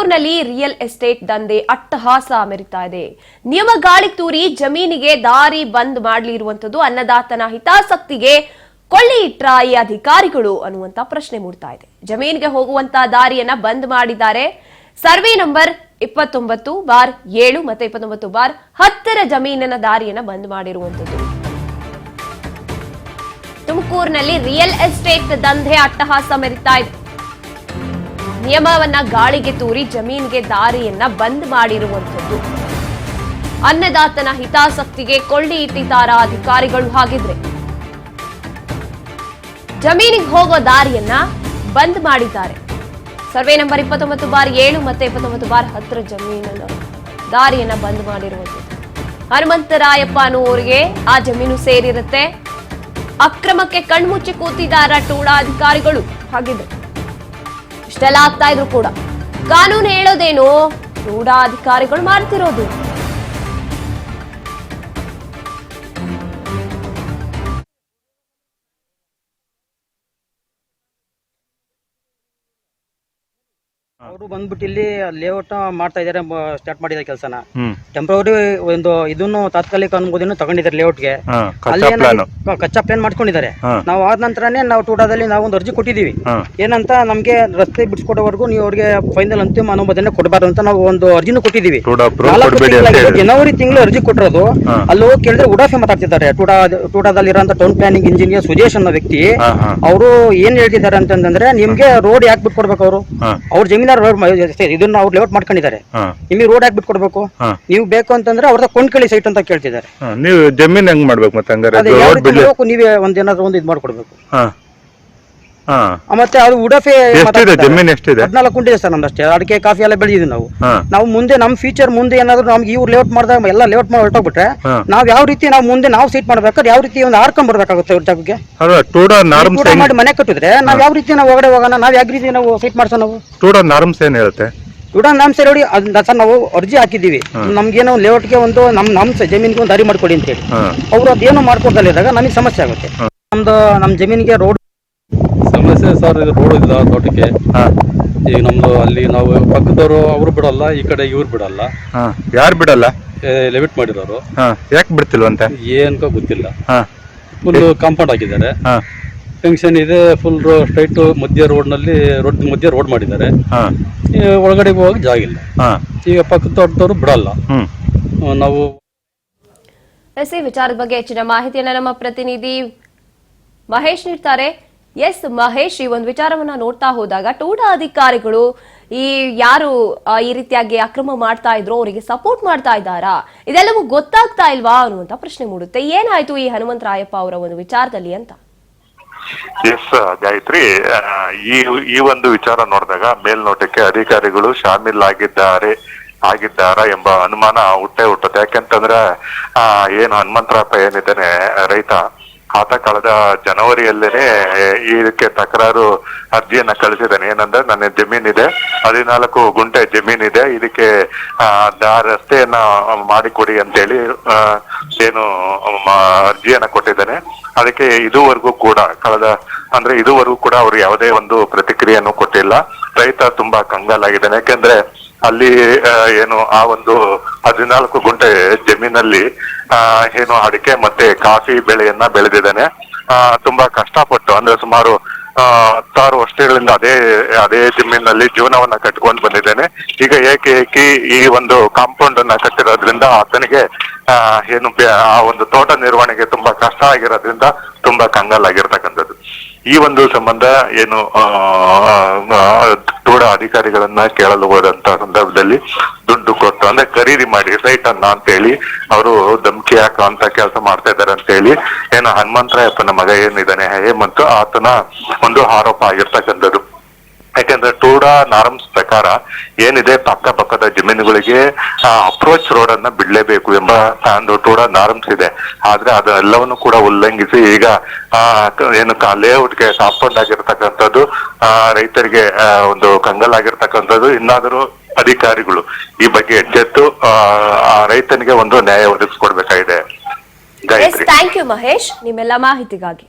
ತುಮಕೂರಿನಲ್ಲಿ real estate ದಂಧೆ ಅಟ್ಟಹಾಸ ಮೆರಿತಾ ಇದೆ. ನಿಯಮ ಗಾಳಿ ತೂರಿ ಜಮೀನಿಗೆ ದಾರಿ ಬಂದ್ ಮಾಡಲಿರುವಂತದ್ದು ಅನ್ನದಾತನ ಹಿತಾಸಕ್ತಿಗೆ ಕೊಳ್ಳಿ ಇಟ್ರ ಈ ಅಧಿಕಾರಿಗಳು ಅನ್ನುವಂತ ಪ್ರಶ್ನೆ ಮೂಡ್ತಾ ಇದೆ. ಜಮೀನಿಗೆ ಹೋಗುವಂತ ದಾರಿಯನ್ನ ಬಂದ್ ಮಾಡಿದ್ದಾರೆ. ಸರ್ವೆ ನಂಬರ್ 29/7 ಮತ್ತೆ 29/10 ಜಮೀನಿನ ದಾರಿಯನ್ನ ಬಂದ್ ಮಾಡಿರುವಂತದ್ದು. ತುಮಕೂರಿನಲ್ಲಿ ರಿಯಲ್ ಎಸ್ಟೇಟ್ ದಂಧೆ ಅಟ್ಟಹಾಸ ಮೆರಿತಾ ಇದೆ. ನಿಯಮವನ್ನ ಗಾಳಿಗೆ ತೂರಿ ಜಮೀನಿಗೆ ದಾರಿಯನ್ನ ಬಂದ್ ಮಾಡಿರುವಂತದ್ದು. ಅನ್ನದಾತನ ಹಿತಾಸಕ್ತಿಗೆ ಕೊಳ್ಳಿ ಇಟ್ಟಿದ್ದಾರ ಅಧಿಕಾರಿಗಳು. ಹಾಗಿದ್ರೆ ಜಮೀನಿಗೆ ಹೋಗೋ ದಾರಿಯನ್ನ ಬಂದ್ ಮಾಡಿದ್ದಾರೆ. ಸರ್ವೆ ನಂಬರ್ 29/7 ಮತ್ತೆ 29/10 ಜಮೀನನ್ನ ದಾರಿಯನ್ನ ಬಂದ್ ಮಾಡಿರುವಂತದ್ದು. ಹನುಮಂತರಾಯಪ್ಪ ಅನ್ನುವರಿಗೆ ಆ ಜಮೀನು ಸೇರಿರುತ್ತೆ. ಅಕ್ರಮಕ್ಕೆ ಕಣ್ಮುಚ್ಚಿ ಕೂತಿದ್ದಾರ ಟೂಡಾ ಅಧಿಕಾರಿಗಳು. ಹಾಗಿದ್ರೆ ಇಷ್ಟೆಲ್ಲ ಆಗ್ತಾ ಇದ್ರು ಕೂಡ ಕಾನೂನು ಹೇಳೋದೇನು, ಟೂಡಾ ಅಧಿಕಾರಿಗಳು ಮಾಡ್ತಿರೋದು. ಅವರು ಬಂದ್ಬಿಟ್ಟು ಇಲ್ಲಿ ಲೇಔಟ್ ಮಾಡ್ತಾ ಇದಾರೆ, ಸ್ಟಾರ್ಟ್ ಮಾಡಿದ ಕೆಲಸನ. ಟೆಂಪ್ರವರಿ ಒಂದು ಇದನ್ನು ತಾತ್ಕಾಲಿಕ ಅನುಮೋದನೆ ತಗೊಂಡಿದ್ದಾರೆ ಲೇಔಟ್ಗೆ. ಕಚ್ಚಾ ಪ್ಲಾನ್ ಮಾಡ್ಕೊಂಡಿದ್ದಾರೆ. ನಾವು ಆದ ನಂತರನೇ ನಾವು ಟೂಡಾದಲ್ಲಿ ನಾವು ಒಂದು ಅರ್ಜಿ ಕೊಟ್ಟಿದೀವಿ. ಏನಂತ ನಮ್ಗೆ ರಸ್ತೆ ಬಿಡಿಸ್ಕೊಡೋವರೆಗೂ ನೀವು ಅವ್ರಿಗೆ ಫೈನಲ್ ಅಂತಿಮ ಅನುಮೋದನೆ ಕೊಡಬಾರ್ದು ಅಂತ ನಾವು ಒಂದು ಅರ್ಜಿನೂ ಕೊಟ್ಟಿದೀವಿ. ಜನವರಿ ತಿಂಗಳು ಅರ್ಜಿ ಕೊಟ್ಟಿರೋದು. ಅಲ್ಲಿ ಹೋಗಿ ಕೇಳಿದ್ರೆ ಉಡಾಫೆ ಮಾತಾಡ್ತಿದ್ದಾರೆ. ಟೂಡಾದಲ್ಲಿ ಇರೋಂತ ಟೌನ್ ಪ್ಲಾನಿಂಗ್ ಇಂಜಿನಿಯರ್ ಸುಜೇಶ್ ಅನ್ನೋ ವ್ಯಕ್ತಿ ಅವರು ಏನ್ ಹೇಳ್ತಿದ್ದಾರೆ ಅಂತಂದ್ರೆ, ನಿಮ್ಗೆ ರೋಡ್ ಯಾಕೆ ಬಿಟ್ಕೊಡ್ಬೇಕು, ಅವ್ರ ಜಮೀನ ಇದನ್ನ ಅವ್ರು ಲೇಔಟ್ ಮಾಡ್ಕೊಂಡಿದ್ದಾರೆ, ನಿಮಗೆ ರೋಡ್ ಹಾಕಿ ಬಿಟ್ಕೊಡ್ಬೇಕು, ನೀವು ಬೇಕು ಅಂತಂದ್ರೆ ಅವ್ರದ ಕೊಂಡ್ಕಳಿ ಸೈಟ್ ಅಂತ ಕೇಳ್ತಿದ್ದಾರೆ. ನೀವು ಜಮೀನ್ ಹೆಂಗ್ ಮಾಡ್ಬೇಕು ಮತ್ತೆ? ನೀವೇ ಒಂದೇನಾದ್ರು ಒಂದು ಇದು ಮಾಡ್ಕೊಡ್ಬೇಕು. ಮತ್ತೆ ಅದು ಉಡಫೆ ಜಮೀನ್ ಎಷ್ಟಿದೆ? 14 ಗುಂಟೆ ಇದೆ ಸರ್ ನಮ್ದಷ್ಟೇ. ಅಡಿಕೆ ಕಾಫಿ ಎಲ್ಲ ಬೆಳೆದಿದ್ವಿ ನಾವು ಮುಂದೆ ನಮ್ಮ ಫ್ಯೂಚರ್ ಮುಂದೆ ಏನಾದ್ರು ನಮ್ಗೆ ಇವ್ರು ಲೇಔಟ್ ಮಾಡಿದಾಗ ಎಲ್ಲ ಲೇಔಟ್ ಮಾಡಿ ಹೊರಟೋಗ್ಬಿಟ್ರೆ ನಾವ್ ಯಾವ ರೀತಿ ನಾವು ಮುಂದೆ ನಾವು ಸೈಟ್ ಮಾಡ್ಬೇಕಾದ್ರೆ ಯಾವ ರೀತಿ ಒಂದು ಆರ್ಕೊಂಡ್ ಬರ್ಬೇಕಾಗುತ್ತೆ ಅವ್ರ ಜಾಗಕ್ಕೆ. ಮಾಡಿ ಮನೆ ಕಟ್ಟಿದ್ರೆ ನಾವ್ ಯಾವ ರೀತಿ ನಾವು ಹೊರಗಡೆ ಹೋಗೋಣ, ನಾವ್ ಯಾವ ರೀತಿ ನಾವು ಸೈಟ್ ಮಾಡ್ಸೋ. ನಾವು ಟೂಡಾ ನಾರ್ಮ್ಸ್ ಏನ್ ಹೇಳುತ್ತೆ? ಟೂಡಾ ನಾರ್ಮ್ಸ್ ನೋಡಿ ಸರ್, ನಾವು ಅರ್ಜಿ ಹಾಕಿದೀವಿ. ನಮ್ಗೇನೋ ಲೇಔಟ್ಗೆ ಒಂದು ನಮ್ ಜಮೀನ್ಗೆ ಒಂದು ದಾರಿ ಮಾಡ್ಕೊಡಿ ಅಂತ ಹೇಳಿ. ಅವ್ರು ಅದೇನು ಮಾಡ್ಕೊಡ್ದಲ್ಲಿದ್ದಾಗ ನಮಗೆ ಸಮಸ್ಯೆ ಆಗುತ್ತೆ. ನಮ್ ಜಮೀನಿಗೆ ರೋಡ್ ಸಮಸ್ಯೆ ಸರ್. ಇದು ರೋಡ್ ಇಲ್ಲ ತೋಟಕ್ಕೆ. ಈಗ ನಮ್ದು ಅಲ್ಲಿ ನಾವು ಪಕ್ಕದವರು ಅವ್ರು ಬಿಡಲ್ಲ, ಈ ಕಡೆ ಇವ್ರು ಬಿಡಲ್ಲ. ಯಾರು ಬಿಡಲ್ಲ? ಲೆವಿಟ್ ಮಾಡಿರೋರು. ಯಾಕೆ ಬಿಡ್ತಿಲ್ವಂತೆ ಏನ್ಕೋ ಗೊತ್ತಿಲ್ಲ. ಫುಲ್ ಕಾಂಪೌಂಡ್ ಹಾಕಿದ್ದಾರೆ, ಫಂಕ್ಷನ್ ಇದೆ, ಫುಲ್ ಸ್ಟ್ರೈಟ್ ಮಧ್ಯ ಮಧ್ಯ ರೋಡ್ ಮಾಡಿದ್ದಾರೆ. ಒಳಗಡೆ ಹೋಗಿ ಜಾಗ ಇಲ್ಲ. ಈಗ ಪಕ್ಕದ ತೋಟದವರು ಬಿಡಲ್ಲ. ನಾವು ವಿಚಾರದ ಬಗ್ಗೆ ಹೆಚ್ಚಿನ ಮಾಹಿತಿಯನ್ನ ನಮ್ಮ ಪ್ರತಿನಿಧಿ ಮಹೇಶ್ ನೀಡ್ತಾರೆ. ಎಸ್ ಮಹೇಶ್, ಈ ಒಂದು ವಿಚಾರವನ್ನ ನೋಡ್ತಾ ಹೋದಾಗ ಟೂಡಾ ಅಧಿಕಾರಿಗಳು ಈ ಯಾರು ಈ ರೀತಿಯಾಗಿ ಅಕ್ರಮ ಮಾಡ್ತಾ ಇದ್ರು ಅವರಿಗೆ ಸಪೋರ್ಟ್ ಮಾಡ್ತಾ ಇದ್ದಾರಾ, ಇದೆಲ್ಲವೂ ಗೊತ್ತಾಗ್ತಾ ಇಲ್ವಾ ಅನ್ನುವಂತ ಪ್ರಶ್ನೆ ಮೂಡುತ್ತೆ. ಏನಾಯ್ತು ಈ ಹನುಮಂತರಾಯಪ್ಪ ಅವರ ಒಂದು ವಿಚಾರದಲ್ಲಿ ಅಂತ? ಎಸ್ ಗಾಯತ್ರಿ, ಈ ಒಂದು ವಿಚಾರ ನೋಡಿದಾಗ ಮೇಲ್ನೋಟಕ್ಕೆ ಅಧಿಕಾರಿಗಳು ಶಾಮೀಲ್ ಆಗಿದ್ದಾರಾ ಎಂಬ ಅನುಮಾನ ಹುಟ್ಟುತ್ತೆ. ಯಾಕೆಂತಂದ್ರೆ ಏನು ಹನುಮಂತರಾಯಪ್ಪ ಏನಿದ್ದಾನೆ ರೈತ, ಆತ ಕಳೆದ ಜನವರಿಯಲ್ಲೇನೆ ಇದಕ್ಕೆ ತಕರಾರು ಅರ್ಜಿಯನ್ನ ಕಳಿಸಿದ್ದಾನೆ. ಏನಂದ್ರೆ ನನ್ನ ಜಮೀನಿದೆ, 14 ಗುಂಟೆ ಜಮೀನಿದೆ, ಇದಕ್ಕೆ ರಸ್ತೆಯನ್ನ ಮಾಡಿಕೊಡಿ ಅಂತೇಳಿ ಏನು ಅರ್ಜಿಯನ್ನ ಕೊಟ್ಟಿದ್ದಾನೆ. ಅದಕ್ಕೆ ಇದುವರೆಗೂ ಕೂಡ ಅವರು ಯಾವುದೇ ಒಂದು ಪ್ರತಿಕ್ರಿಯೆಯನ್ನು ಕೊಟ್ಟಿಲ್ಲ. ರೈತ ತುಂಬಾ ಕಂಗಾಲಾಗಿದ್ದಾನೆ. ಯಾಕೆಂದ್ರೆ ಅಲ್ಲಿ ಏನು ಆ ಒಂದು 14 ಗುಂಟೆ ಜಮೀನಲ್ಲಿ ಏನು ಅಡಿಕೆ ಮತ್ತೆ ಕಾಫಿ ಬೆಳೆಯನ್ನ ಬೆಳೆದಿದ್ದಾನೆ. ತುಂಬಾ ಕಷ್ಟಪಟ್ಟು, ಅಂದ್ರೆ ಸುಮಾರು 16 ವರ್ಷಗಳಿಂದ ಅದೇ ಜಮೀನಲ್ಲಿ ಜೀವನವನ್ನ ಕಟ್ಕೊಂಡು ಬಂದಿದ್ದೇನೆ. ಈಗ ಏಕಿ ಈ ಒಂದು ಕಾಂಪೌಂಡ್ ಅನ್ನ ಕಟ್ಟಿರೋದ್ರಿಂದ ಆತನಿಗೆ ಏನು ಆ ಒಂದು ತೋಟ ನಿರ್ವಹಣೆಗೆ ತುಂಬಾ ಕಷ್ಟ ಆಗಿರೋದ್ರಿಂದ ತುಂಬಾ ಕಂಗಾಲಾಗಿರ್ತಕ್ಕಂಥದ್ದು. ಈ ಒಂದು ಸಂಬಂಧ ಏನು ಟೂಡಾ ಅಧಿಕಾರಿಗಳನ್ನ ಕೇಳಲು ಹೋದಂತ ಸಂದರ್ಭದಲ್ಲಿ ದುಡ್ಡು ಕೊಟ್ಟು, ಅಂದ್ರೆ ಖರೀದಿ ಮಾಡಿ ಸೈಟ್ ಅನ್ನ ಅಂತ ಹೇಳಿ ಅವರು ಧಮಕಿ ಹಾಕುವಂತ ಕೆಲಸ ಮಾಡ್ತಾ ಇದ್ದಾರೆ ಅಂತ ಹೇಳಿ ಏನು ಹನುಮಂತರಾಯಪ್ಪನ ಮಗ ಏನಿದ್ದಾನೆ ಹೇಮಂತ್, ಆತನ ಒಂದು ಆರೋಪ ಆಗಿರ್ತಕ್ಕಂಥದ್ದು. ಯಾಕೆಂದ್ರೆ ಟೂಡಾ ನಾರ್ಮ್ಸ್ ಪ್ರಕಾರ ಏನಿದೆ ಪಕ್ಕದ ಜಮೀನುಗಳಿಗೆ ಅಪ್ರೋಚ್ ರೋಡ್ ಅನ್ನ ಬಿಡ್ಲೇಬೇಕು ಎಂಬ ಒಂದು ಟೂಡಾ ನಾರ್ಮ್ಸ್ ಇದೆ. ಆದ್ರೆ ಅದೆಲ್ಲವನ್ನು ಕೂಡ ಉಲ್ಲಂಘಿಸಿ ಈಗ ಏನು ಲೇಔಟ್ಗೆ ಕಾಂಪೌಂಡ್ ಆಗಿರ್ತಕ್ಕಂಥದ್ದು ರೈತರಿಗೆ ಒಂದು ಕಂಗಲಾಗಿರ್ತಕ್ಕಂಥದ್ದು. ಇನ್ನಾದರೂ ಅಧಿಕಾರಿಗಳು ಈ ಬಗ್ಗೆ ಎಚ್ಚೆತ್ತು ರೈತನಿಗೆ ಒಂದು ನ್ಯಾಯ ಒದಗಿಸ್ಕೊಡ್ಬೇಕಾಗಿದೆ. ಥ್ಯಾಂಕ್ ಯು ಮಹೇಶ್, ನಿಮ್ಮೆಲ್ಲ ಮಾಹಿತಿಗಾಗಿ.